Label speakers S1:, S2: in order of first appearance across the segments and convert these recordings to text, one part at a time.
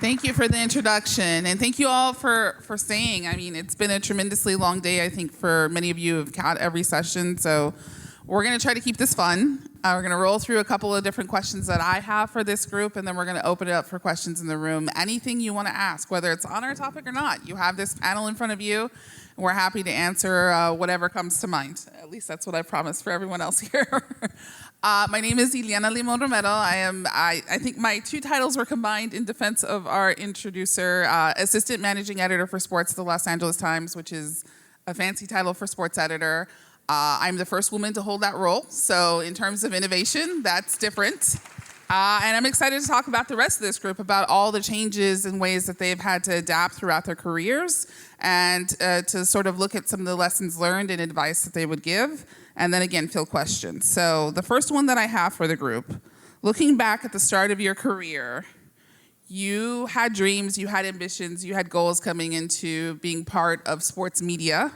S1: Thank you for the introduction, and thank you all for staying. I mean, it's been a tremendously long day, I think, for many of you who've caught every session, so we're going to try to keep this fun. We're going to roll through a couple of different questions that I have for this group, and then we're going to open it up for questions in the room. Anything you want to ask, whether it's on our topic or not, you have this panel in front of you, and we're happy to answer whatever comes to mind. At least that's what I promised for everyone else here. My name is Iliana Limón Romero. I think my two titles were combined in defense of our introducer, Assistant Managing Editor for Sports at the Los Angeles Times, which is a fancy title for sports editor. I'm the first woman to hold that role, so in terms of innovation, that's different. And I'm excited to talk about the rest of this group, about all the changes and ways that they've had to adapt throughout their careers, and to sort of look at some of the lessons learned and advice that they would give, and then again, field questions. So the first one that I have for the group, looking back at the start of your career, you had dreams, you had ambitions, you had goals coming into being part of sports media.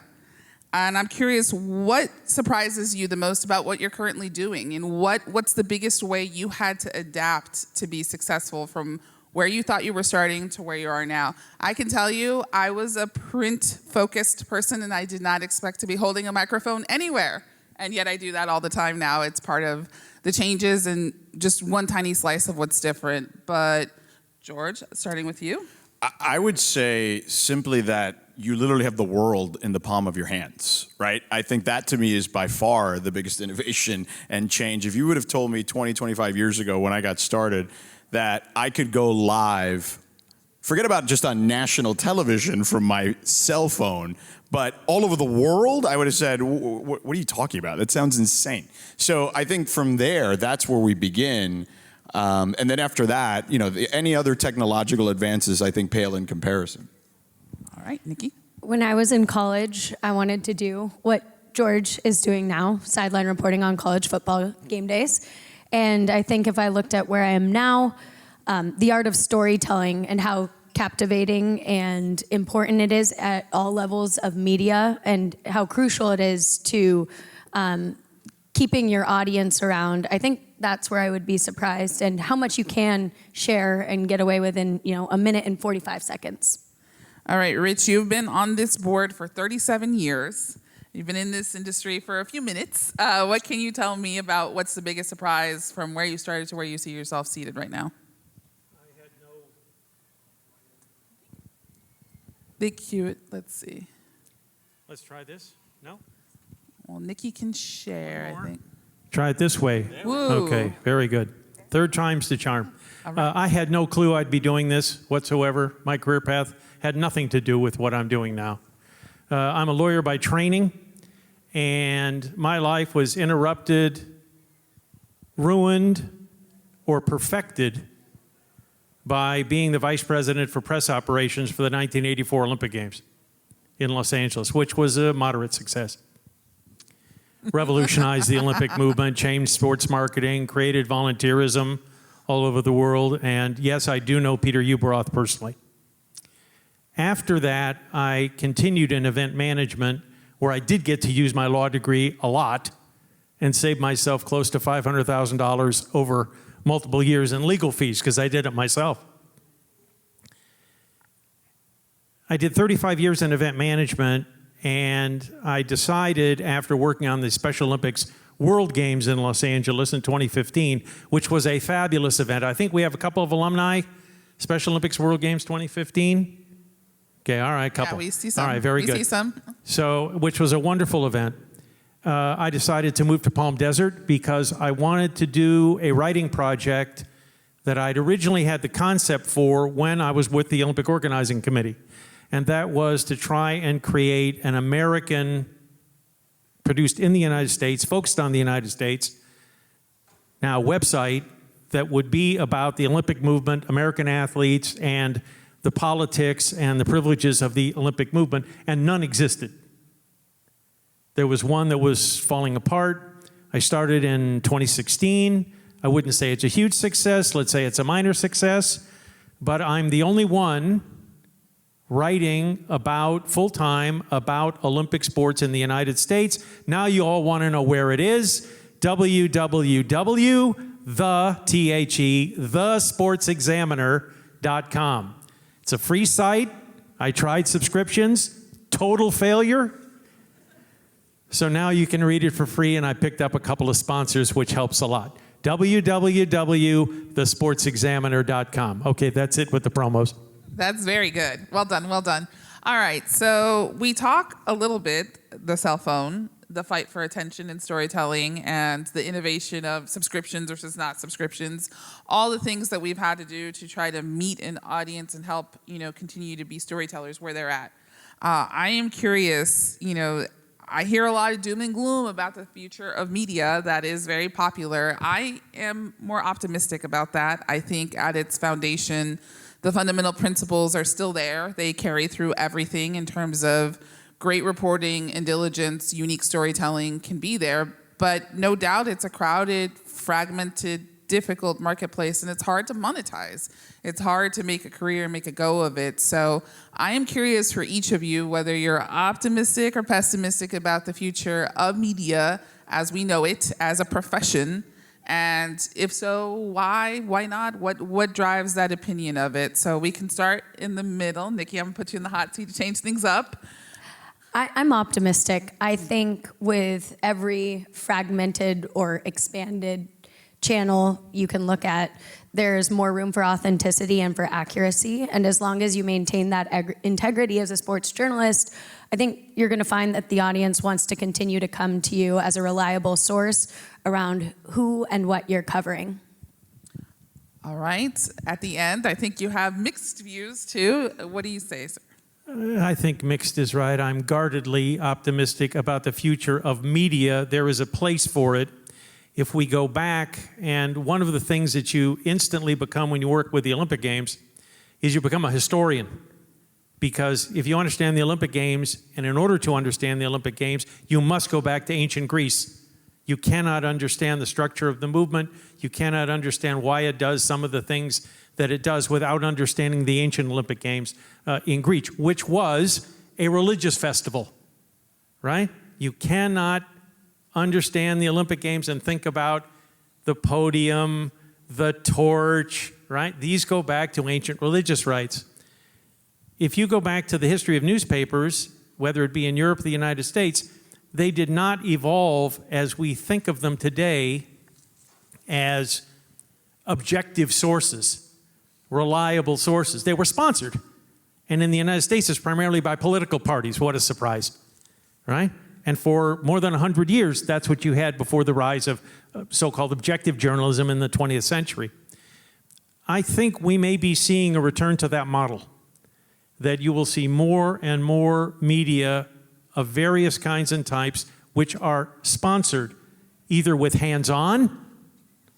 S1: And I'm curious, what surprises you the most about what you're currently doing? And what's the biggest way you had to adapt to be successful from where you thought you were starting to where you are now? I can tell you, I was a print-focused person, and I did not expect to be holding a microphone anywhere. And yet I do that all the time now. It's part of the changes and just one tiny slice of what's different. But George, starting with you.
S2: I would say simply that you literally have the world in the palm of your hands, right? I think that to me is by far the biggest innovation and change. If you would have told me 20, 25 years ago when I got started that I could go live, forget about just on national television from my cell phone, but all over the world, I would have said, what are you talking about? That sounds insane. So I think from there, that's where we begin. And then after that, any other technological advances, I think, pale in comparison.
S1: All right, Nikki.
S3: When I was in college, I wanted to do what George is doing now, sideline reporting on college football game days. And I think if I looked at where I am now, the art of storytelling and how captivating and important it is at all levels of media, and how crucial it is to keeping your audience around, I think that's where I would be surprised, and how much you can share and get away with in a minute and 45 seconds.
S1: All right, Rich, you've been on this board for 37 years. You've been in this industry for a few minutes. What can you tell me about what's the biggest surprise from where you started to where you see yourself seated right now?
S4: I had no...
S1: Big cute, let's see.
S4: Let's try this. No?
S1: Well, Nikki can share, I think.
S4: Try it this way.
S1: Woo.
S4: Okay, very good. Third time's the charm.
S1: Right.
S4: I had no clue I'd be doing this whatsoever. My career path had nothing to do with what I'm doing now. I'm a lawyer by training, and my life was interrupted, ruined, or perfected by being the vice president for press operations for the 1984 Olympic Games in Los Angeles, which was a moderate success. Revolutionized the Olympic movement, changed sports marketing, created volunteerism all over the world, and yes, I do know Peter Ueberroth personally. After that, I continued in event management, where I did get to use my law degree a lot and save myself close to $500,000 over multiple years in legal fees, because I did it myself. I did 35 years in event management, and I decided, after working on the Special Olympics World Games in Los Angeles in 2015, which was a fabulous event. I think we have a couple of alumni, Special Olympics World Games 2015. Okay, all right, couple.
S1: Yeah, we see some.
S3: All
S4: right, very good.
S1: We see some.
S4: So, which was a wonderful event. I decided to move to Palm Desert because I wanted to do a writing project that I'd originally had the concept for when I was with the Olympic Organizing Committee. And that was to try and create an American, produced in the United States, focused on the United States, now website that would be about the Olympic movement, American athletes, and the politics and the privileges of the Olympic movement, and none existed. There was one that was falling apart. I started in 2016. I wouldn't say it's a huge success. Let's say it's a minor success. But I'm the only one writing about, full-time, about Olympic sports in the United States. Now you all want to know where it is. www.thesportsexaminer.com sportsentertainment.com. It's a free site. I tried subscriptions, total failure. So now you can read it for free, and I picked up a couple of sponsors, which helps a lot. www.thesportsexaminer.com. Okay, that's it with the promos.
S1: That's very good. Well done, well done. All right, so we talk a little bit, the cell phone, the fight for attention and storytelling, and the innovation of subscriptions versus not subscriptions, all the things that we've had to do to try to meet an audience and help, continue to be storytellers where they're at. I am curious, I hear a lot of doom and gloom about the future of media that is very popular. I am more optimistic about that. I think at its foundation, the fundamental principles are still there. They carry through everything in terms of great reporting and diligence, unique storytelling can be there, but no doubt it's a crowded, fragmented, difficult marketplace, and it's hard to monetize. It's hard to make a career and make a go of it. So I am curious for each of you whether you're optimistic or pessimistic about the future of media as we know it, as a profession, and if so, why not? What drives that opinion of it? So we can start in the middle. Nikki, I'm gonna put you in the hot seat to change things up.
S3: I'm optimistic. I think with every fragmented or expanded channel you can look at, there's more room for authenticity and for accuracy. And as long as you maintain that integrity as a sports journalist, I think you're going to find that the audience wants to continue to come to you as a reliable source around who and what you're covering.
S1: All right. At the end, I think you have mixed views too. What do you say, sir?
S4: I think mixed is right. I'm guardedly optimistic about the future of media. There is a place for it. If we go back, and one of the things that you instantly become when you work with the Olympic Games is you become a historian. Because if you understand the Olympic Games, and in order to understand the Olympic Games, you must go back to ancient Greece. You cannot understand the structure of the movement. You cannot understand why it does some of the things that it does without understanding the ancient Olympic Games in Greece, which was a religious festival, right? You cannot understand the Olympic Games and think about the podium, the torch, right? These go back to ancient religious rites. If you go back to the history of newspapers, whether it be in Europe or the United States, they did not evolve as we think of them today as objective sources, reliable sources. They were sponsored. And in the United States, it's primarily by political parties. What a surprise, right? And for more than 100 years, that's what you had before the rise of so-called objective journalism in the 20th century. I think we may be seeing a return to that model, that you will see more and more media of various kinds and types which are sponsored either with hands-on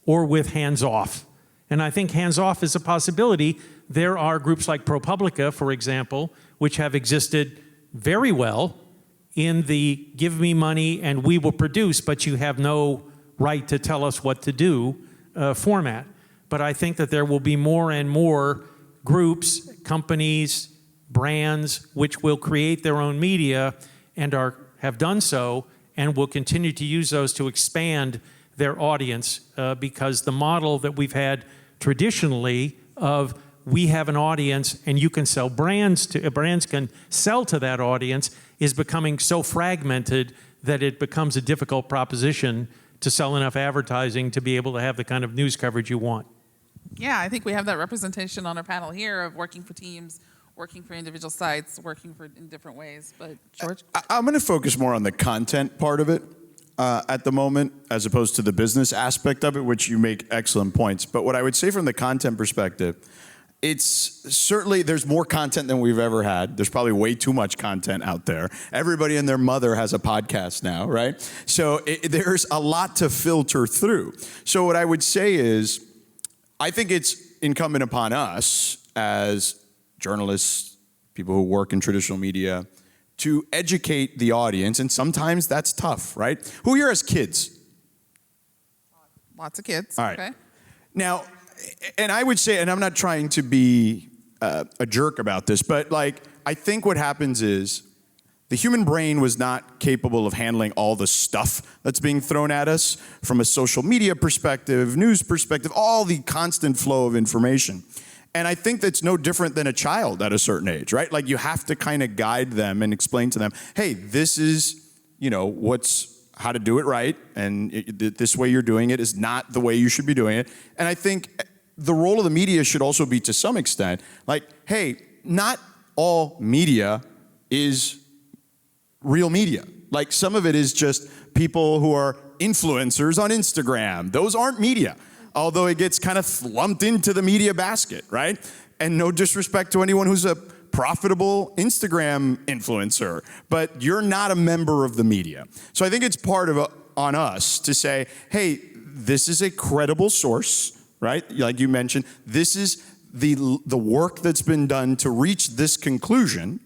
S4: or with hands-off. And I think hands-off is a possibility. There are groups like ProPublica, for example, which have existed very well in the give me money and we will produce, but you have no right to tell us what to do format. But I think that there will be more and more groups, companies, brands, which will create their own media and have done so and will continue to use those to expand their audience because the model that we've had traditionally of we have an audience and you can sell brands can sell to that audience is becoming so fragmented that it becomes a difficult proposition to sell enough advertising to be able to have the kind of news coverage you want.
S1: Yeah, I think we have that representation on our panel here of working for teams, working for individual sites, working in different ways. But George?
S2: I'm going to focus more on the content part of it at the moment, as opposed to the business aspect of it, which you make excellent points. But what I would say from the content perspective, it's certainly, there's more content than we've ever had. There's probably way too much content out there. Everybody and their mother has a podcast now, right? So there's a lot to filter through. So what I would say is, I think it's incumbent upon us as journalists, people who work in traditional media, to educate the audience, and sometimes that's tough, right? Who here has kids?
S1: Lots of kids.
S2: All right.
S1: Okay.
S2: Now, and I would say, and I'm not trying to be a jerk about this, but like, I think what happens is the human brain was not capable of handling all the stuff that's being thrown at us from a social media perspective, news perspective, all the constant flow of information. And I think that's no different than a child at a certain age, right? Like you have to kind of guide them and explain to them, hey, this is, how to do it right. And this way you're doing it is not the way you should be doing it. And I think the role of the media should also be to some extent, like, hey, not all media is real media. Like some of it is just people who are influencers on Instagram. Those aren't media, although it gets kind of lumped into the media basket, right? And no disrespect to anyone who's a profitable Instagram influencer, but you're not a member of the media. So I think it's part of on us to say, hey, this is a credible source, right? Like you mentioned, this is the work that's been done to reach this conclusion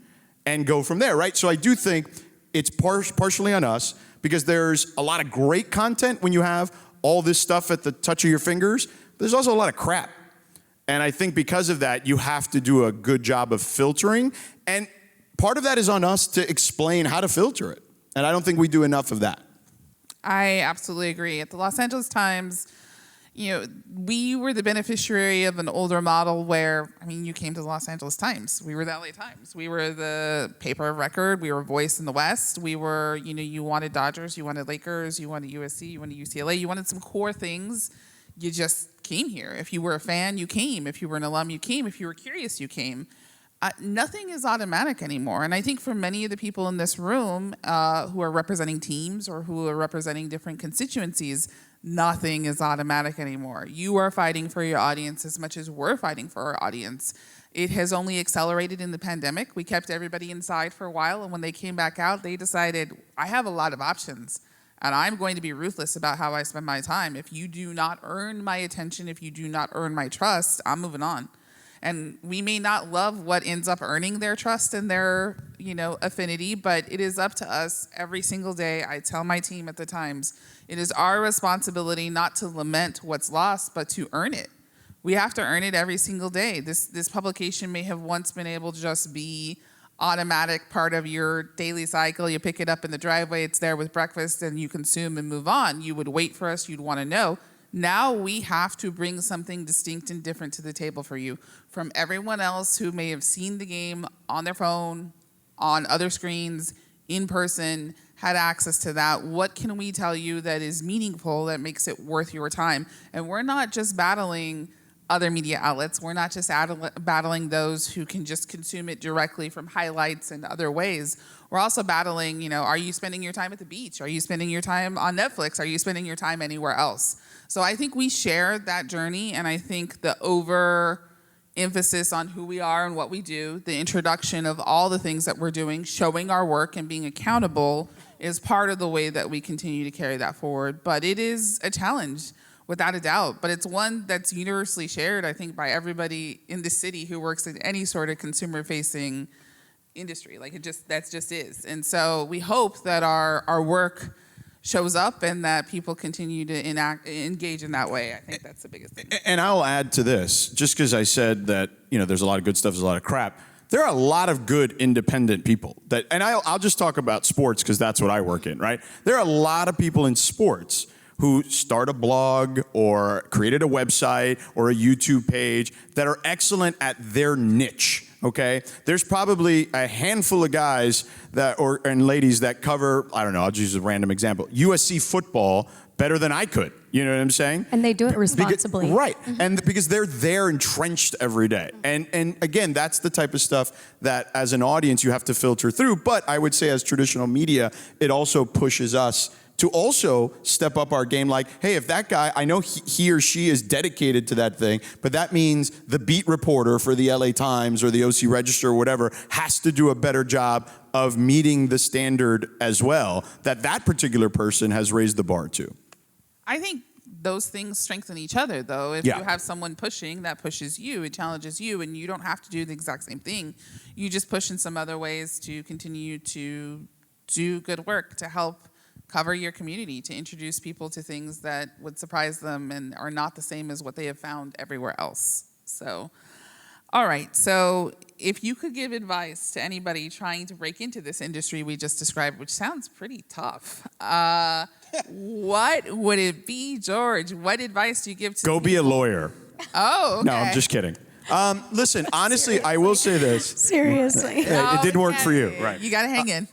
S2: and go from there, right? So I do think it's partially on us because there's a lot of great content when you have all this stuff at the touch of your fingers, but there's also a lot of crap. And I think because of that, you have to do a good job of filtering. And part of that is on us to explain how to filter it. And I don't think we do enough of that.
S1: I absolutely agree. At the Los Angeles Times, we were the beneficiary of an older model where, you came to the Los Angeles Times. We were the LA Times. We were the paper of record. We were a voice in the West. We were, you wanted Dodgers, you wanted Lakers, you wanted USC, you wanted UCLA. You wanted some core things. You just came here. If you were a fan, you came. If you were an alum, you came. If you were curious, you came. Nothing is automatic anymore. And I think for many of the people in this room who are representing teams or who are representing different constituencies, nothing is automatic anymore. You are fighting for your audience as much as we're fighting for our audience. It has only accelerated in the pandemic. We kept everybody inside for a while, and when they came back out, they decided, I have a lot of options, and I'm going to be ruthless about how I spend my time. If you do not earn my attention, if you do not earn my trust, I'm moving on. And we may not love what ends up earning their trust and their, affinity, but it is up to us every single day. I tell my team at the Times, it is our responsibility not to lament what's lost, but to earn it. We have to earn it every single day. This publication may have once been able to just be automatic part of your daily cycle. You pick it up in the driveway, it's there with breakfast, and you consume and move on. You would wait for us, you'd want to know. Now we have to bring something distinct and different to the table for you from everyone else who may have seen the game on their phone, on other screens, in person, had access to that. What can we tell you that is meaningful, that makes it worth your time? And we're not just battling other media outlets. We're not just battling those who can just consume it directly from highlights and other ways. We're also battling, are you spending your time at the beach? Are you spending your time on Netflix? Are you spending your time anywhere else? So I think we share that journey, and I think the emphasis on who we are and what we do, the introduction of all the things that we're doing, showing our work and being accountable is part of the way that we continue to carry that forward. But it is a challenge, without a doubt. But it's one that's universally shared, I think, by everybody in the city who works in any sort of consumer-facing industry. That just is. And so we hope that our work shows up and that people continue to engage in that way. I think that's the biggest thing.
S2: And I'll add to this, just because I said that, there's a lot of good stuff, there's a lot of crap. There are a lot of good independent people and I'll just talk about sports because that's what I work in, right? There are a lot of people in sports who start a blog or created a website or a YouTube page that are excellent at their niche. Okay, there's probably a handful of guys and ladies that cover, I don't know, I'll just use a random example, USC football better than I could. You know what I'm saying?
S3: And they do it responsibly.
S2: Right, and because they're there entrenched every day. And again, that's the type of stuff that as an audience you have to filter through. But I would say as traditional media, it also pushes us to also step up our game. Like, hey, if that guy, I know he or she is dedicated to that thing, but that means the beat reporter for the LA Times or the OC Register or whatever has to do a better job of meeting the standard as well that particular person has raised the bar to.
S1: I think those things strengthen each other, though. If you have someone pushing, that pushes you, it challenges you, and you don't have to do the exact same thing. You just push in some other ways to continue to do good work, to help cover your community, to introduce people to things that would surprise them and are not the same as what they have found everywhere else. So, all right. So if you could give advice to anybody trying to break into this industry we just described, which sounds pretty tough, what would it be, George? What advice do you give to
S2: Go be a lawyer.
S1: Oh, okay.
S2: No, I'm just kidding. Listen, honestly, I will say this.
S3: Seriously.
S2: It did work for you, right?
S1: You got to hang in.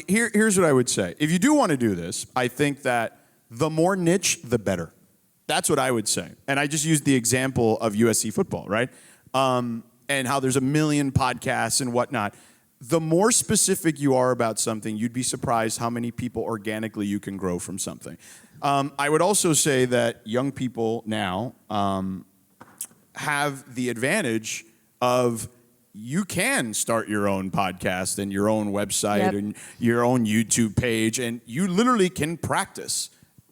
S2: Here's what I would say. If you do want to do this, I think that the more niche, the better. That's what I would say. And I just used the example of USC football, right? And how there's a million podcasts and whatnot. The more specific you are about something, you'd be surprised how many people organically you can grow from something. I would also say that young people now have the advantage of you can start your own podcast and your own website and your own YouTube page, and you literally can practice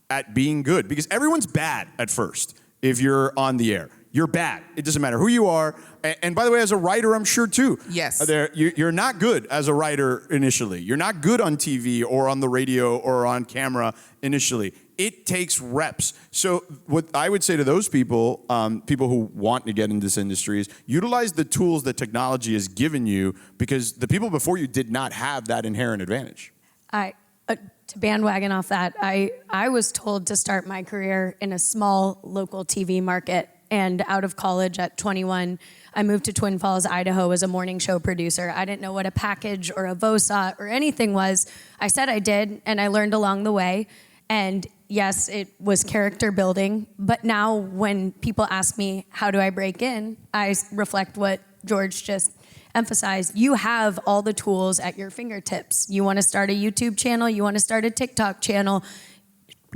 S2: at being good because everyone's bad at first if you're on the air. You're bad. It doesn't matter who you are. And by the way, as a writer, I'm sure too.
S1: Yes.
S2: You're not good as a writer initially. You're not good on TV or on the radio or on camera initially. It takes reps. So what I would say to those people, people who want to get into this industry, is utilize the tools that technology has given you because the people before you did not have that inherent advantage.
S3: To bandwagon off that, I was told to start my career in a small local TV market. And out of college at 21, I moved to Twin Falls, Idaho as a morning show producer. I didn't know what a package or a VOSA or anything was. I said I did, and I learned along the way. And yes, it was character building. But now when people ask me, how do I break in? I reflect what George just emphasized. You have all the tools at your fingertips. You want to start a YouTube channel, you want to start a TikTok channel,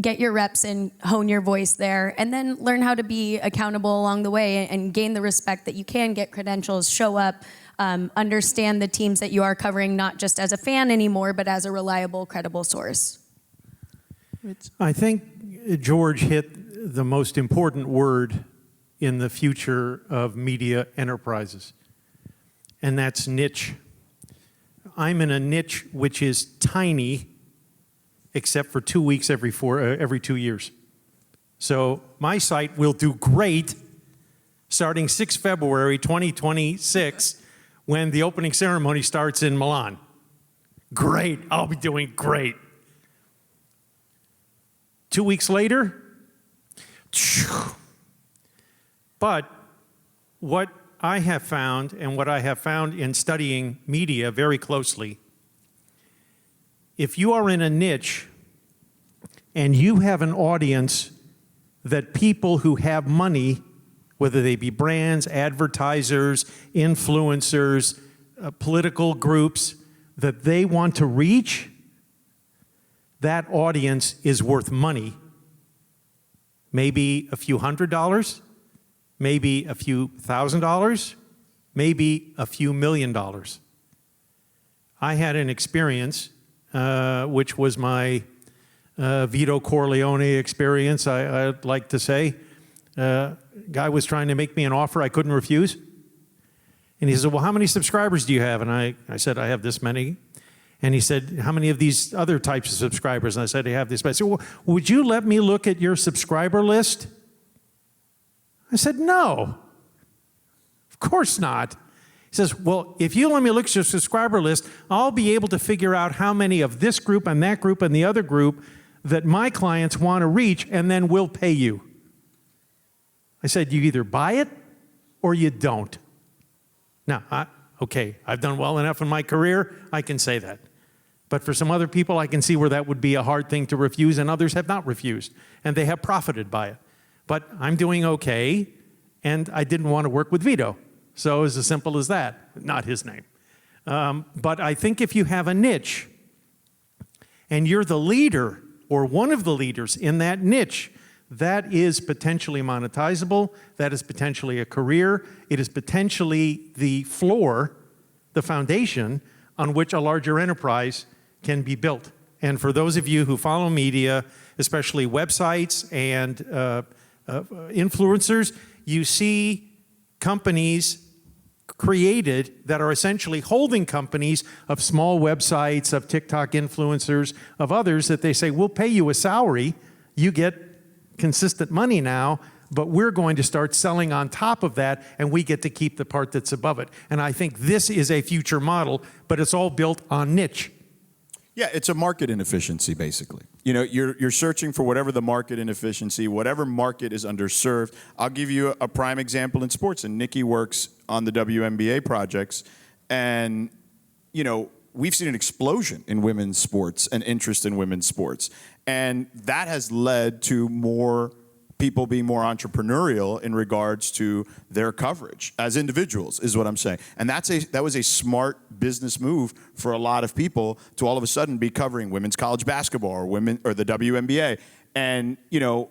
S3: get your reps and hone your voice there, and then learn how to be accountable along the way and gain the respect that you can get credentials, show up, understand the teams that you are covering, not just as a fan anymore, but as a reliable, credible source.
S4: I think George hit the most important word in the future of media enterprises, and that's niche. I'm in a niche which is tiny, except for 2 weeks every 2 years. So my site will do great starting 6 February 2026 when the opening ceremony starts in Milan. Great, I'll be doing great. 2 weeks later, but what I have found and what I have found in studying media very closely, if you are in a niche and you have an audience that people who have money, whether they be brands, advertisers, influencers, political groups, that they want to reach, that audience is worth money. Maybe a few $100s, maybe a few $1,000s, maybe a few $1 million. I had an experience which was my Vito Corleone experience, I'd like to say. Guy was trying to make me an offer I couldn't refuse. And he said, well, how many subscribers do you have? And I said, I have this many. And he said, how many of these other types of subscribers? And I said, I have this many. I said, well, would you let me look at your subscriber list? I said, no, of course not. He says, well, if you let me look at your subscriber list, I'll be able to figure out how many of this group and that group and the other group that my clients want to reach, and then we'll pay you. I said, you either buy it or you don't. Now, okay, I've done well enough in my career, I can say that. But for some other people, I can see where that would be a hard thing to refuse, and others have not refused, and they have profited by it. But I'm doing okay, and I didn't want to work with Vito. So it was as simple as that, not his name. But I think if you have a niche and you're the leader or one of the leaders in that niche, that is potentially monetizable, that is potentially a career, it is potentially the floor, the foundation on which a larger enterprise can be built. And for those of you who follow media, especially websites and influencers, you see companies created that are essentially holding companies of small websites, of TikTok influencers, of others that they say, we'll pay you a salary, you get consistent money now, but we're going to start selling on top of that, and we get to keep the part that's above it. And I think this is a future model, but it's all built on niche.
S2: Yeah, it's a market inefficiency, basically. You know, you're searching for whatever the market inefficiency, whatever market is underserved. I'll give you a prime example in sports, and Nikki works on the WNBA projects, and, you know, we've seen an explosion in women's sports and interest in women's sports, and that has led to more people being more entrepreneurial in regards to their coverage as individuals, is what I'm saying. And that was a smart business move for a lot of people to all of a sudden be covering women's college basketball or the WNBA. And, you know,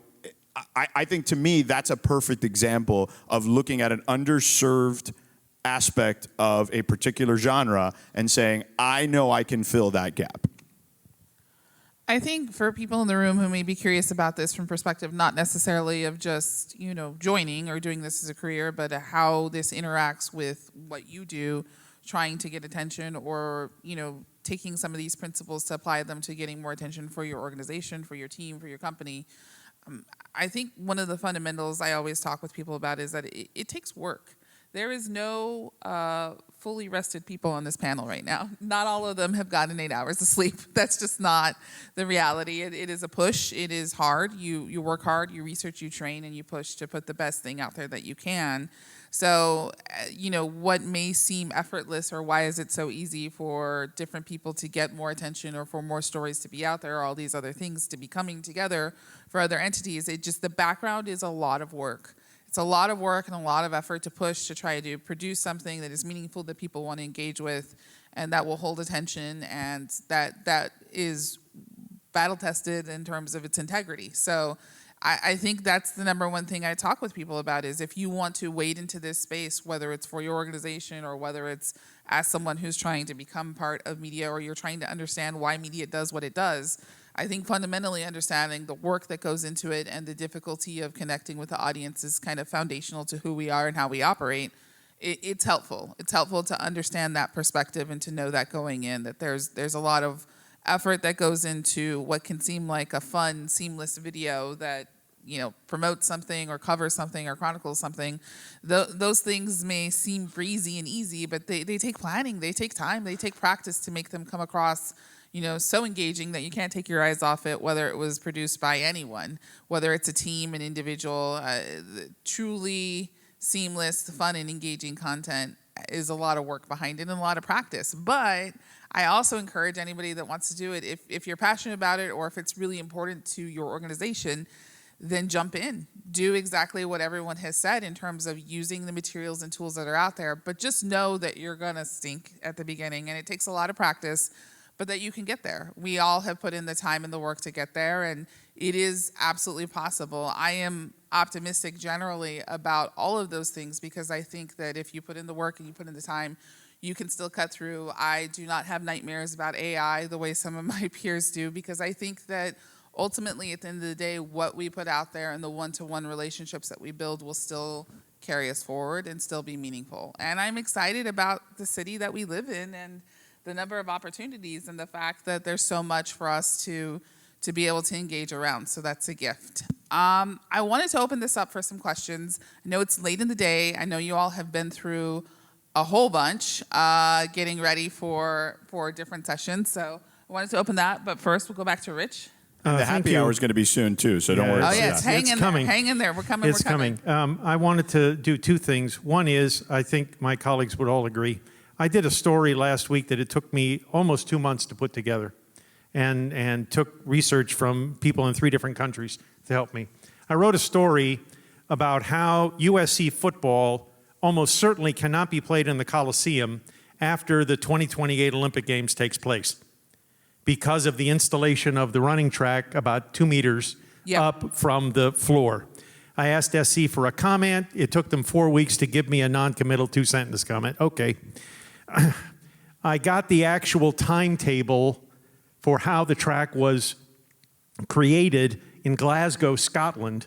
S2: I think to me that's a perfect example of looking at an underserved aspect of a particular genre and saying, I know I can fill that gap.
S1: I think for people in the room who may be curious about this from perspective, not necessarily of just, you know, joining or doing this as a career, but how this interacts with what you do, trying to get attention or, you know, taking some of these principles to apply them to getting more attention for your organization, for your team, for your company. I think one of the fundamentals I always talk with people about is that it takes work. There is no fully rested people on this panel right now. Not all of them have gotten 8 hours of sleep. That's just not the reality. It is a push. It is hard. You work hard, you research, you train, and you push to put the best thing out there that you can. So, you know, what may seem effortless or why is it so easy for different people to get more attention or for more stories to be out there or all these other things to be coming together for other entities, the background is a lot of work. It's a lot of work and a lot of effort to push to try to produce something that is meaningful that people want to engage with and that will hold attention and that is battle tested in terms of its integrity. So I think that's the number one thing I talk with people about is if you want to wade into this space, whether it's for your organization or whether it's as someone who's trying to become part of media or you're trying to understand why media does what it does, I think fundamentally understanding the work that goes into it and the difficulty of connecting with the audience is kind of foundational to who we are and how we operate. It's helpful. It's helpful to understand that perspective and to know that going in, that there's a lot of effort that goes into what can seem like a fun, seamless video that, you know, promotes something or covers something or chronicles something. Those things may seem breezy and easy, but they take planning, they take time, they take practice to make them come across, you know, so engaging that you can't take your eyes off it, whether it was produced by anyone, whether it's a team, an individual. Truly seamless, fun, and engaging content is a lot of work behind it and a lot of practice. But I also encourage anybody that wants to do it, if you're passionate about it or if it's really important to your organization, then jump in. Do exactly what everyone has said in terms of using the materials and tools that are out there. But just know that you're going to stink at the beginning, and it takes a lot of practice, but that you can get there. We all have put in the time and the work to get there, and it is absolutely possible. I am optimistic generally about all of those things because I think that if you put in the work and you put in the time, you can still cut through. I do not have nightmares about AI the way some of my peers do because I think that ultimately, at the end of the day, what we put out there and the one-to-one relationships that we build will still carry us forward and still be meaningful. And I'm excited about the city that we live in and the number of opportunities and the fact that there's so much for us to be able to engage around. So that's a gift. I wanted to open this up for some questions. I know it's late in the day. I know you all have been through a whole bunch getting ready for different sessions. So I wanted to open that. But first, we'll go back to Rich.
S2: The happy hour is going to be soon, too, so don't worry about
S1: yeah,
S2: that.
S1: hang in there. Hang in there. We're coming.
S4: It's coming. I wanted to do two things. One is, I think my colleagues would all agree, I did a story last week that it took me almost 2 months to put together and took research from people in 3 different countries to help me. I wrote a story about how USC football almost certainly cannot be played in the Coliseum after the 2028 Olympic Games takes place because of the installation of the running track about 2 meters up from the floor. I asked SC for a comment. It took them 4 weeks to give me a non-committal 2-sentence comment. Okay. I got the actual timetable for how the track was created in Glasgow, Scotland,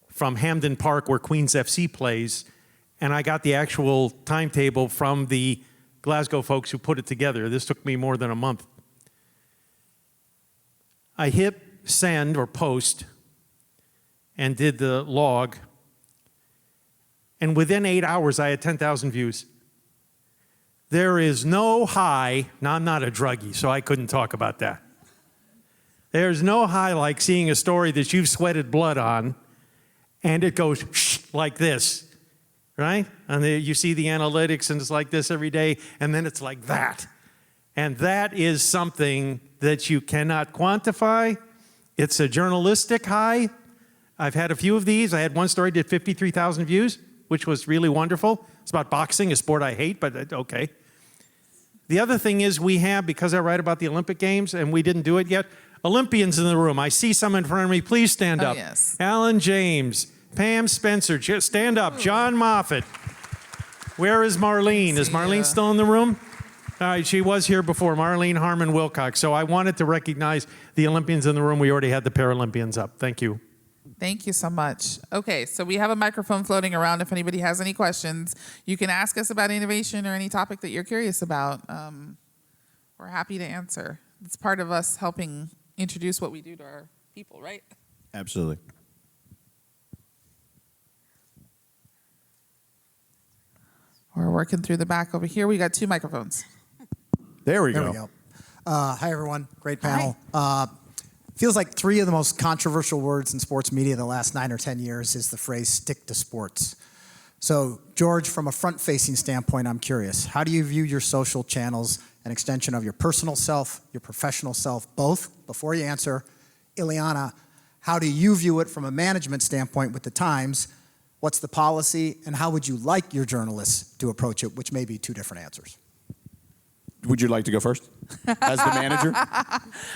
S4: from Hampden Park, where Queen's FC plays, and I got the actual timetable from the Glasgow folks who put it together. This took me more than a month. I hit send or post and did the log, and within 8 hours, I had 10,000 views. There is no high, now I'm not a druggie, so I couldn't talk about that. There's no high like seeing a story that you've sweated blood on, and it goes like this, right? And you see the analytics, and it's like this every day, and then it's like that. And that is something that you cannot quantify. It's a journalistic high. I've had a few of these. I had one story did 53,000 views, which was really wonderful. It's about boxing, a sport I hate, but okay. The other thing is we have, because I write about the Olympic Games, and we didn't do it yet, Olympians in the room. I see some in front of me. Please stand up.
S1: Yes.
S4: Alan James, Pam Spencer, just stand up. John Moffitt. Where is Marlene? Is Marlene still in the room? All right, she was here before, Marlene Harmon Wilcox. So I wanted to recognize the Olympians in the room. We already had the Paralympians up. Thank you.
S1: Thank you so much. Okay, so we have a microphone floating around. If anybody has any questions, you can ask us about innovation or any topic that you're curious about. We're happy to answer. It's part of us helping introduce what we do to our people, right?
S2: Absolutely.
S1: We're working through the back over here. We got 2 microphones.
S2: There we
S5: There we go. Hi, everyone. Great panel. Feels like 3 of the most controversial words in sports media in the last 9 or 10 years is the phrase stick to sports. So, George, from a front-facing standpoint, I'm curious. How do you view your social channels, an extension of your personal self, your professional self, both? Before you answer, Iliana, how do you view it from a management standpoint with the Times? What's the policy, and how would you like your journalists to approach it, which may be 2 different answers?
S2: Would you like to go first as the manager?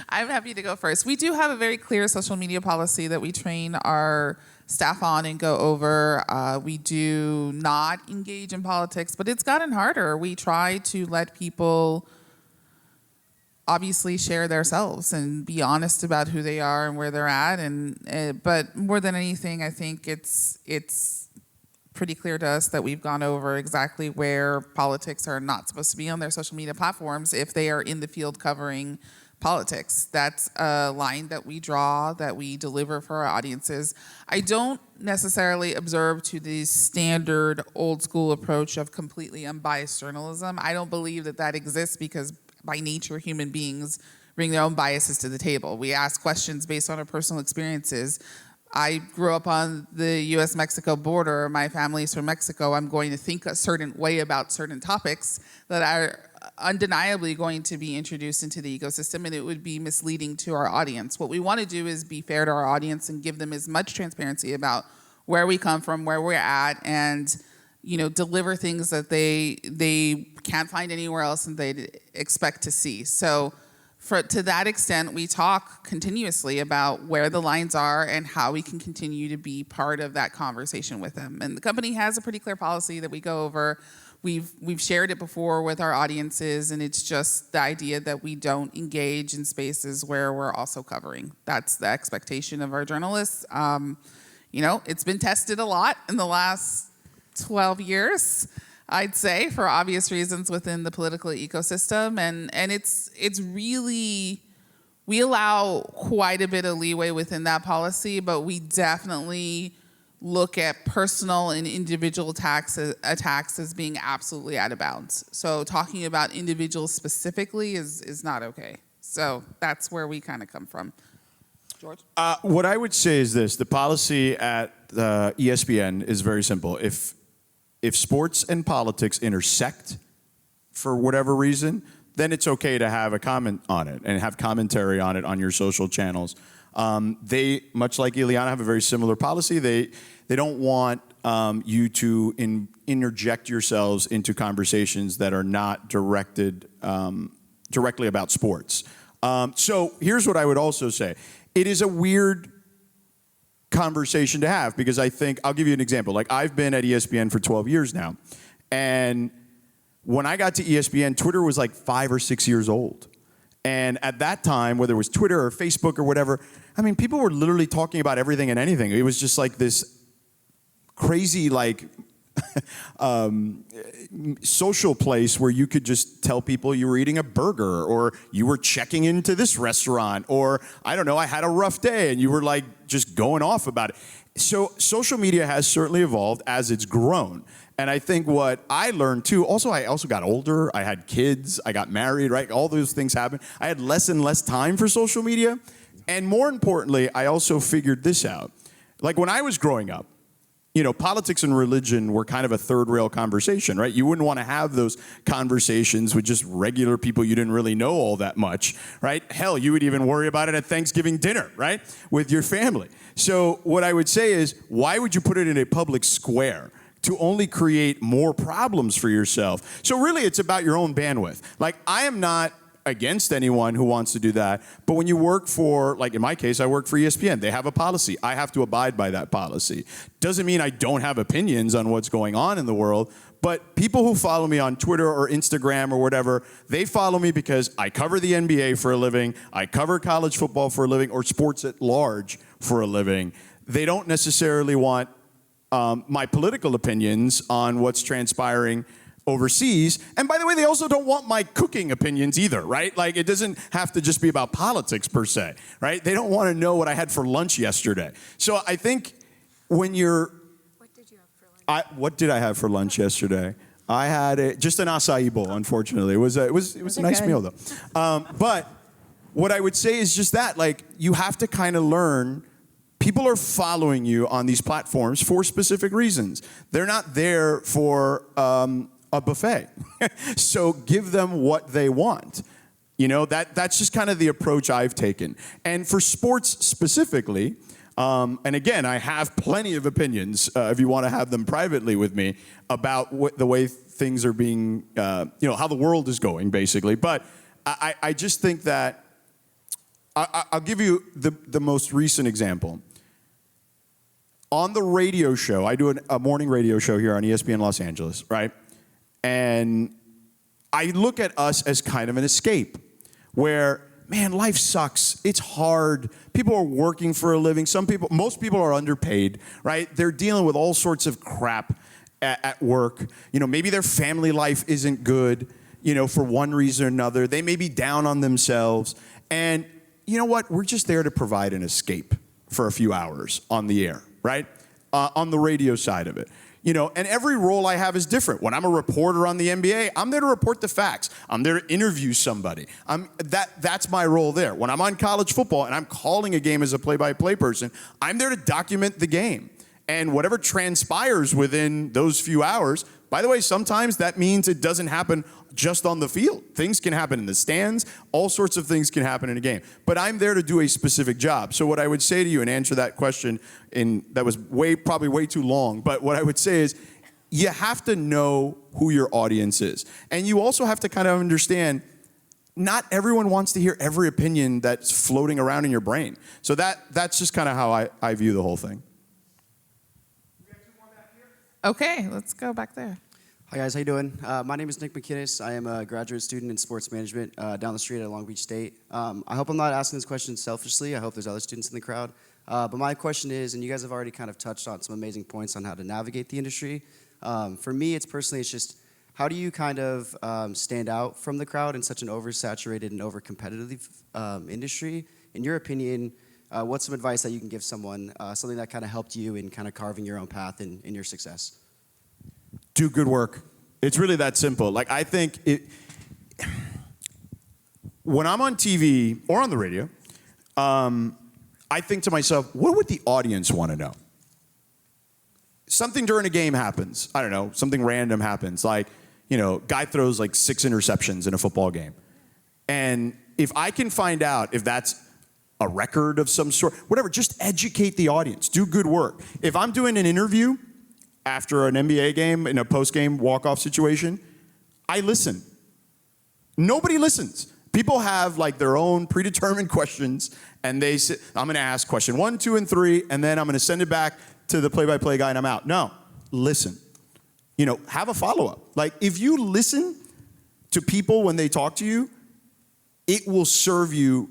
S1: I'm happy to go first. We do have a very clear social media policy that we train our staff on and go over. We do not engage in politics, but it's gotten harder. We try to let people obviously share themselves and be honest about who they are and where they're at. But more than anything, I think it's pretty clear to us that we've gone over exactly where politics are not supposed to be on their social media platforms if they are in the field covering politics. That's a line that we draw, that we deliver for our audiences. I don't necessarily observe to the standard old school approach of completely unbiased journalism. I don't believe that that exists because by nature human beings bring their own biases to the table. We ask questions based on our personal experiences. I grew up on the U.S.-Mexico border. My family's from Mexico. I'm going to think a certain way about certain topics that are undeniably going to be introduced into the ecosystem, and it would be misleading to our audience. What we want to do is be fair to our audience and give them as much transparency about where we come from, where we're at, and deliver things that they can't find anywhere else and they expect to see. So to that extent, we talk continuously about where the lines are and how we can continue to be part of that conversation with them. And the company has a pretty clear policy that we go over. We've shared it before with our audiences, and it's just the idea that we don't engage in spaces where we're also covering. That's the expectation of our journalists. It's been tested a lot in the last 12 years. I'd say, for obvious reasons within the political ecosystem. And it's really, we allow quite a bit of leeway within that policy, but we definitely look at personal and individual attacks as being absolutely out of bounds. So talking about individuals specifically is not okay. So that's where we kind of come from. George?
S2: What I would say is this. The policy at ESPN is very simple. If sports and politics intersect for whatever reason, then it's okay to have a comment on it and have commentary on it on your social channels. They, much like Iliana, have a very similar policy. They don't want you to interject yourselves into conversations that are not directed directly about sports. So here's what I would also say. It is a weird conversation to have because I think, I'll give you an example. Like, I've been at ESPN for 12 years now, and when I got to ESPN, Twitter was like 5 or 6 years old. And at that time, whether it was Twitter or Facebook or whatever, I mean, people were literally talking about everything and anything. It was just like this crazy, social place where you could just tell people you were eating a burger, or you were checking into this restaurant, or I don't know, I had a rough day, and you were like just going off about it. So social media has certainly evolved as it's grown. And I think what I learned too, I also got older, I had kids, I got married, right? All those things happened. I had less and less time for social media. And more importantly, I also figured this out. Like when I was growing up, politics and religion were kind of a third rail conversation, right? You wouldn't want to have those conversations with just regular people you didn't really know all that much, right? Hell, you would even worry about it at Thanksgiving dinner, right? With your family. So what I would say is, why would you put it in a public square? To only create more problems for yourself. So really, it's about your own bandwidth. Like, I am not against anyone who wants to do that, but when you work for, like in my case, I work for ESPN. They have a policy. I have to abide by that policy. Doesn't mean I don't have opinions on what's going on in the world, but people who follow me on Twitter or Instagram or whatever, they follow me because I cover the NBA for a living, I cover college football for a living, or sports at large for a living. They don't necessarily want my political opinions on what's transpiring overseas. And by the way, they also don't want my cooking opinions either, right? Like, it doesn't have to just be about politics per se, right? They don't want to know what I had for lunch yesterday. So I think when you're...
S3: What did you have for lunch?
S2: What did I have for lunch yesterday? I had just an acai bowl, unfortunately. It was a nice meal, though. But what I would say is just that, like, you have to kind of learn. People are following you on these platforms for specific reasons. They're not there for a buffet. So give them what they want. That's just kind of the approach I've taken. And for sports specifically, and again, I have plenty of opinions, if you want to have them privately with me, about the way things are being, how the world is going, basically. But I just think that, I'll give you the most recent example. On the radio show, I do a morning radio show here on ESPN Los Angeles, right? And I look at us as kind of an escape where, man, life sucks. It's hard. People are working for a living. Most people are underpaid, right? They're dealing with all sorts of crap at work. Maybe their family life isn't good, for one reason or another. They may be down on themselves. And you know what? We're just there to provide an escape for a few hours on the air, right? On the radio side of it. And every role I have is different. When I'm a reporter on the NBA, I'm there to report the facts. I'm there to interview somebody. That's my role there. When I'm on college football and I'm calling a game as a play-by-play person, I'm there to document the game. And whatever transpires within those few hours, by the way, sometimes that means it doesn't happen just on the field. Things can happen in the stands. All sorts of things can happen in a game. But I'm there to do a specific job. So what I would say to you and answer that question, that was probably way too long, but what I would say is you have to know who your audience is. And you also have to kind of understand not everyone wants to hear every opinion that's floating around in your brain. So that's just kind of how I view the whole thing.
S1: Okay, let's go back there.
S6: Hi guys, how you doing? My name is Nick McInnes. I am a graduate student in sports management down the street at Long Beach State. I hope I'm not asking this question selfishly. I hope there's other students in the crowd. But my question is, and you guys have already kind of touched on some amazing points on how to navigate the industry. For me, it's just, how do you kind of stand out from the crowd in such an oversaturated and over-competitive industry? In your opinion, what's some advice that you can give someone, something that kind of helped you in kind of carving your own path in your success?
S2: Do good work. It's really that simple. Like, I think when I'm on TV or on the radio, I think to myself, what would the audience want to know? Something during a game happens. I don't know, something random happens. Like, guy throws like 6 interceptions in a football game. And if I can find out if that's a record of some sort, whatever, just educate the audience. Do good work. If I'm doing an interview after an NBA game in a post-game walk-off situation, I listen. Nobody listens. People have like their own predetermined questions, and they say, I'm going to ask question 1, 2, and 3, and then I'm going to send it back to the play-by-play guy, and I'm out. No, listen. Have a follow-up. Like, if you listen to people when they talk to you, it will serve you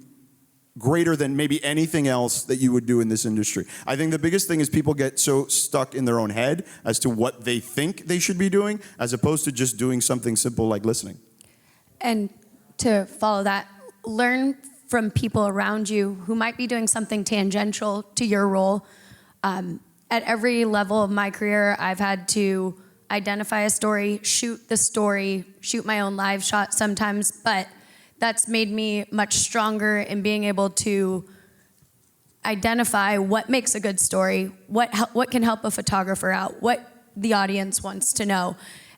S2: greater than maybe anything else that you would do in this industry. I think the biggest thing is people get so stuck in their own head as to what they think they should be doing, as opposed to just doing something simple like listening.
S3: And to follow that, learn from people around you who might be doing something tangential to your role. At every level of my career, I've had to identify a story, shoot the story, shoot my own live shot sometimes, but that's made me much stronger in being able to identify what makes a good story, what can help a photographer out, what the audience wants to know.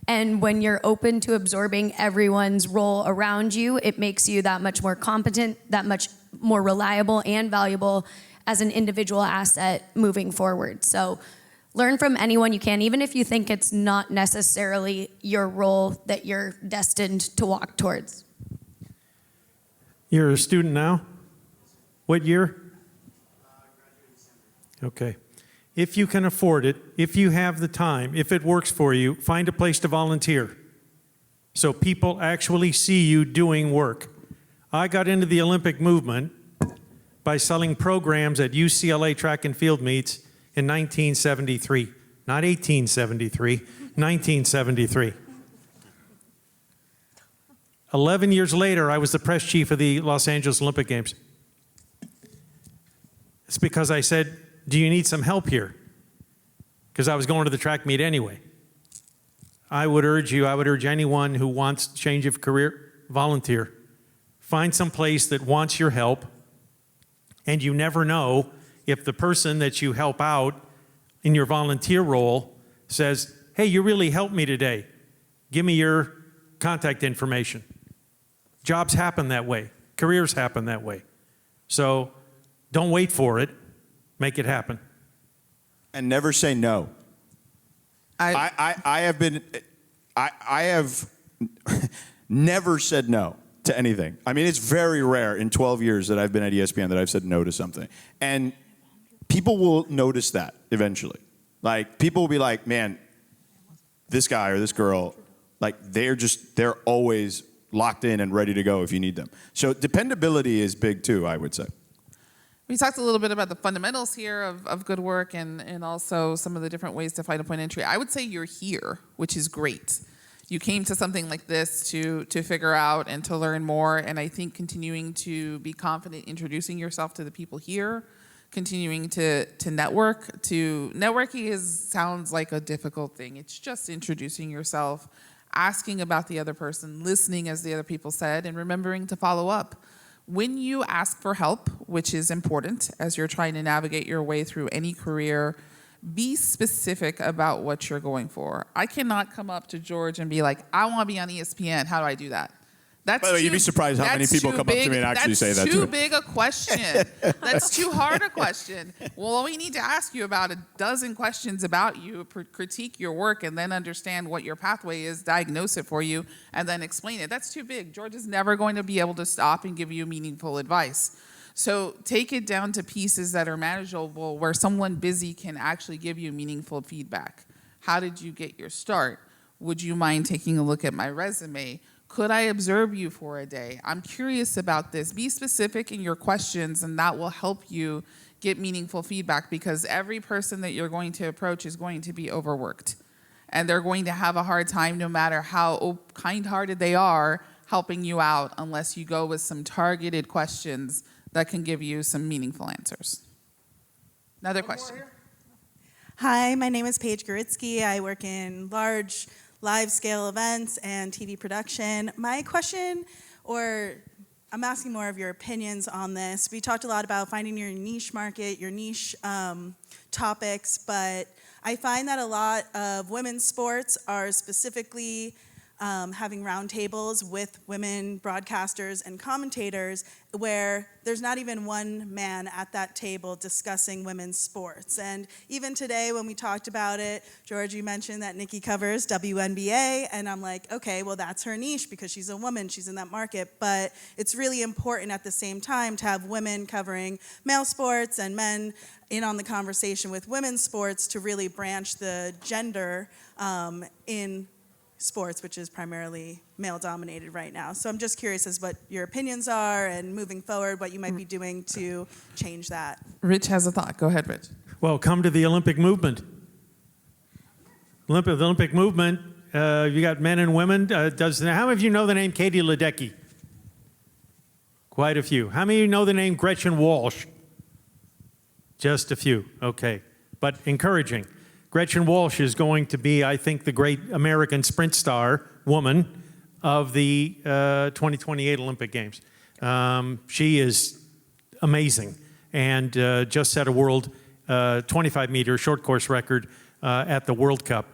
S3: And when you're open to absorbing everyone's role around you, it makes you that much more competent, that much more reliable and valuable as an individual asset moving forward. So learn from anyone you can, even if you think it's not necessarily your role that you're destined to walk towards.
S4: You're a student now? What year? Okay. If you can afford it, if you have the time, if it works for you, find a place to volunteer so people actually see you doing work. I got into the Olympic movement by selling programs at UCLA track and field meets in 1973. Not 1873, 1973. 11 years later, I was the press chief of the Los Angeles Olympic Games. It's because I said, do you need some help here? Because I was going to the track meet anyway. I would urge anyone who wants change of career, volunteer. Find some place that wants your help, and you never know if the person that you help out in your volunteer role says, hey, you really helped me today. Give me your contact information. Jobs happen that way. Careers happen that way. So don't wait for it. Make it happen.
S2: And never say no. I have never said no to anything. I mean, it's very rare in 12 years that I've been at ESPN that I've said no to something. And people will notice that eventually. Like, people will be like, man, this guy or this girl, like, they're always locked in and ready to go if you need them. So dependability is big too, I would say.
S1: We talked a little bit about the fundamentals here of good work and also some of the different ways to find a point of entry. I would say you're here, which is great. You came to something like this to figure out and to learn more, and I think continuing to be confident introducing yourself to the people here, continuing to network. Networking sounds like a difficult thing. It's just introducing yourself, asking about the other person, listening as the other people said, and remembering to follow up. When you ask for help, which is important as you're trying to navigate your way through any career, be specific about what you're going for. I cannot come up to George and be like, I want to be on ESPN. How do I do that? By
S2: the way, you'd be surprised how many people come up to me and actually say that.
S1: That's too big a question. That's too hard a question. Well, we need to ask you about a dozen questions about you, critique your work, and then understand what your pathway is, diagnose it for you, and then explain it. That's too big. George is never going to be able to stop and give you meaningful advice. So take it down to pieces that are manageable, where someone busy can actually give you meaningful feedback. How did you get your start? Would you mind taking a look at my resume? Could I observe you for a day? I'm curious about this. Be specific in your questions, and that will help you get meaningful feedback, because every person that you're going to approach is going to be overworked. And they're going to have a hard time, no matter how kind-hearted they are, helping you out unless you go with some targeted questions that can give you some meaningful answers. Another question.
S7: Hi, my name is Paige Goritsky. I work in large live-scale events and TV production. My question, or I'm asking more of your opinions on this. We talked a lot about finding your niche market, your niche topics, but I find that a lot of women's sports are specifically having roundtables with women broadcasters and commentators where there's not even one man at that table discussing women's sports. And even today when we talked about it, George, you mentioned that Nikki covers WNBA, and I'm like, okay, well, that's her niche because she's a woman, she's in that market. But it's really important at the same time to have women covering male sports and men in on the conversation with women's sports to really branch the gender in sports, which is primarily male-dominated right now. So I'm just curious as what your opinions are, and moving forward, what you might be doing to change that.
S1: Rich has a thought. Go ahead, Rich.
S4: Well, come to the Olympic movement. The Olympic movement, you got men and women. How many of you know the name Katie Ledecky? Quite a few. How many of you know the name Gretchen Walsh? Just a few. Okay. But encouraging. Gretchen Walsh is going to be, I think, the great American sprint star woman of the 2028 Olympic Games. She is amazing and just set a world 25-meter short course record at the World Cup.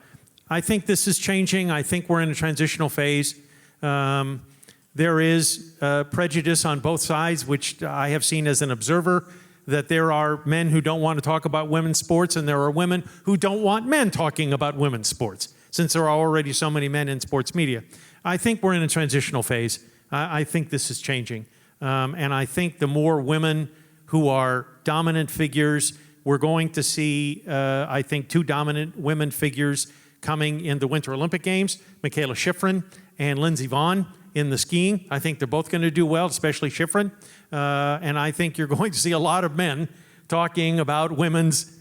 S4: I think this is changing. I think we're in a transitional phase. There is prejudice on both sides, which I have seen as an observer, that there are men who don't want to talk about women's sports, and there are women who don't want men talking about women's sports, since there are already so many men in sports media. I think we're in a transitional phase. I think this is changing. And I think the more women who are dominant figures, we're going to see, I think, 2 dominant women figures coming in the Winter Olympic Games, Michaela Schifrin and Lindsey Vonn in the skiing. I think they're both going to do well, especially Schifrin. And I think you're going to see a lot of men talking about women's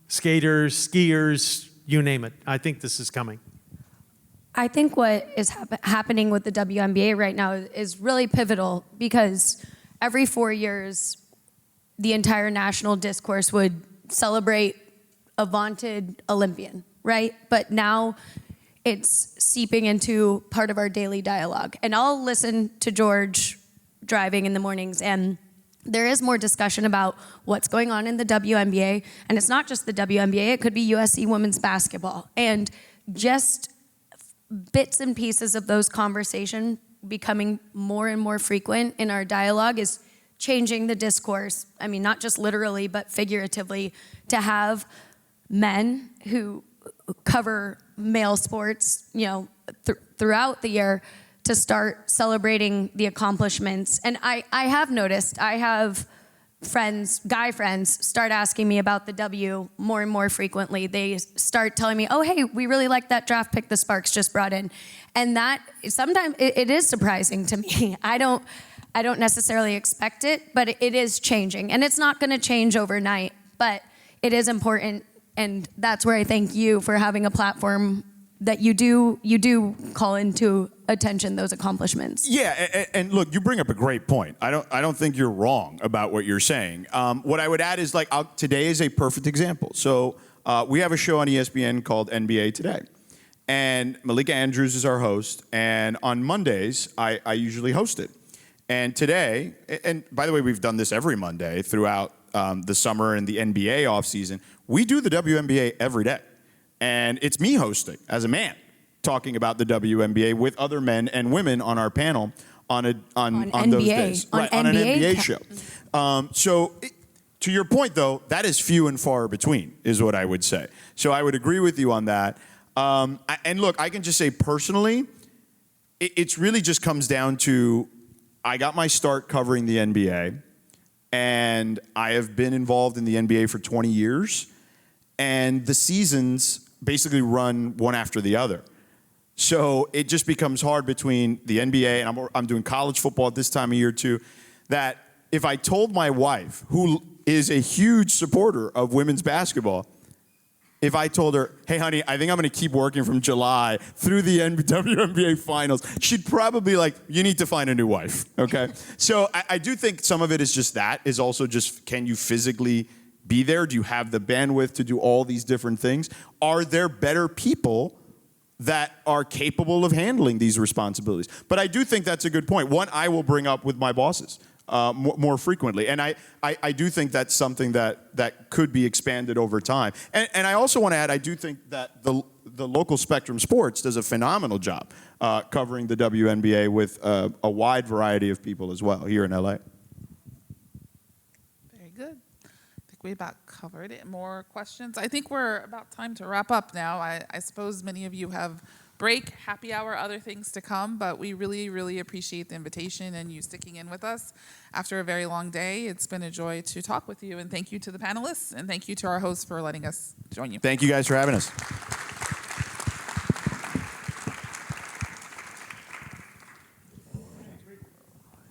S4: skaters, skiers, you name it. I think this is coming.
S3: I think what is happening with the WNBA right now is really pivotal, because every 4 years, the entire national discourse would celebrate a vaunted Olympian, right? But now it's seeping into part of our daily dialogue. And I'll listen to George driving in the mornings, and there is more discussion about what's going on in the WNBA. And it's not just the WNBA, it could be USC women's basketball. And just bits and pieces of those conversations becoming more and more frequent in our dialogue is changing the discourse. I mean, not just literally, but figuratively, to have men who cover male sports, throughout the year, to start celebrating the accomplishments. And I have noticed, I have friends, guy friends, start asking me about the W more and more frequently. They start telling me, oh, hey, we really like that draft pick the Sparks just brought in. And that, sometimes it is surprising to me. I don't necessarily expect it, but it is changing. And it's not gonna change overnight, but it is important. And that's where I thank you for having a platform that you do call into attention those accomplishments.
S2: Yeah, and look, you bring up a great point. I don't think you're wrong about what you're saying. What I would add is, today is a perfect example. So we have a show on ESPN called NBA Today, and Malika Andrews is our host. And on Mondays, I usually host it. And today, and by the way, we've done this every Monday throughout the summer and the NBA offseason. We do the WNBA every day. And it's me hosting as a man, talking about the WNBA with other men and women on our panel on those days.
S3: On
S2: right, on an
S3: NBA
S2: NBA show. To your point, though, that is few and far between, is what I would say. So I would agree with you on that. And look, I can just say personally, it really just comes down to, I got my start covering the NBA, and I have been involved in the NBA for 20 years, and the seasons basically run one after the other. So it just becomes hard between the NBA, and I'm doing college football at this time of year too, that if I told my wife, who is a huge supporter of women's basketball, if I told her, hey, honey, I think I'm going to keep working from July through the WNBA finals, she'd probably be like, you need to find a new wife, okay? So I do think some of it is just that, is also just, can you physically be there? Do you have the bandwidth to do all these different things? Are there better people that are capable of handling these responsibilities? But I do think that's a good point. One I will bring up with my bosses more frequently. And I do think that's something that could be expanded over time. And I also want to add, I do think that the local Spectrum Sports does a phenomenal job covering the WNBA with a wide variety of people as well here in LA.
S1: Very good. I think we about covered it. More questions? I think we're about time to wrap up now. I suppose many of you have break, happy hour, other things to come, but we really, really appreciate the invitation and you sticking in with us after a very long day. It's been a joy to talk with you, and thank you to the panelists, and thank you to our hosts for letting us join you.
S2: Thank you guys for having us.